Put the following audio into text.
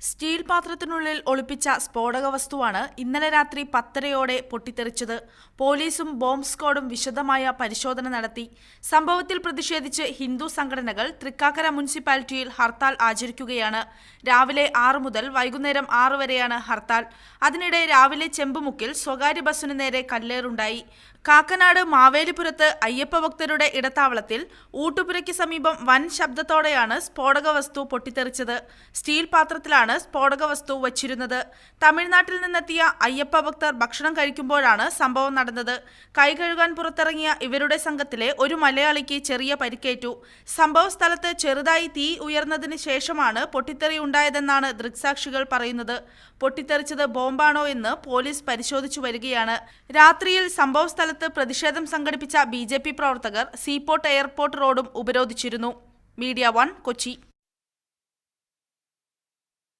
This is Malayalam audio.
സ്റ്റീൽ പാത്രത്തിനുള്ളിൽ ഒളിപ്പിച്ച സ്ഫോടക വസ്തുവാണ് ഇന്നലെ രാത്രി 10:30-ഓടെ പൊട്ടിത്തെറിച്ചത്. പോലീസും ബോംബ് സ്ക്വാഡും വിശദമായ പരിശോധന നടത്തി. സംഭവത്തിൽ പ്രതിഷേധിച്ച് ഹിന്ദു സംഘടനകൾ തൃക്കാക്കര മുനിസിപ്പാലിറ്റിയിൽ ഹർത്താൽ ആചരിക്കുകയാണ്. രാവിലെ 6 മുതൽ വൈകുന്നേരം 6 വരെയാണ് ഹർത്താൽ. അതിനിടെ രാവിലെ ചെമ്പുമുക്കിൽ സ്വകാര്യ ബസ്സിനു നേരെ കല്ലേറുണ്ടായി. കാക്കനാട് മാവേലിപുരത്ത് അയ്യപ്പ ഭക്തരുടെ ഇടത്താവളത്തിൽ ഊട്ടുപുരയ്ക്ക് സമീപം വൻ ശബ്ദത്തോടെയാണ് സ്ഫോടക വസ്തു പൊട്ടിത്തെറിച്ചത്. സ്റ്റീൽ പാത്രത്തിലാണ് സ്ഫോടക വസ്തു വച്ചിരുന്നത്. തമിഴ്നാട്ടിൽ നിന്നെത്തിയ അയ്യപ്പ ഭക്തർ ഭക്ഷണം കഴിക്കുമ്പോഴാണ് സംഭവം നടന്നത്. കൈ കഴുകാൻ പുറത്തിറങ്ങിയ ഇവരുടെ സംഘത്തിലെ ഒരു മലയാളിക്ക് ചെറിയ പരിക്കേറ്റു. സംഭവ സ്ഥലത്ത് ചെറുതായി തീ ഉയർന്നതിന് ശേഷമാണ് പൊട്ടിത്തെറി ഉണ്ടായതെന്നാണ് ദൃക്സാക്ഷികൾ പറയുന്നത്. പൊട്ടിത്തെറിച്ചത് ബോംബാണോ എന്ന് പോലീസ് പരിശോധിച്ചു വരികയാണ്. രാത്രിയിൽ സംഭവ സ്ഥലത്ത് പ്രതിഷേധം സംഘടിപ്പിച്ച BJP പ്രവർത്തകർ സീപോർട്ട് എയർപോർട്ട് റോഡും ഉപരോധിച്ചിരുന്നു. മീഡിയ 1 കൊച്ചി.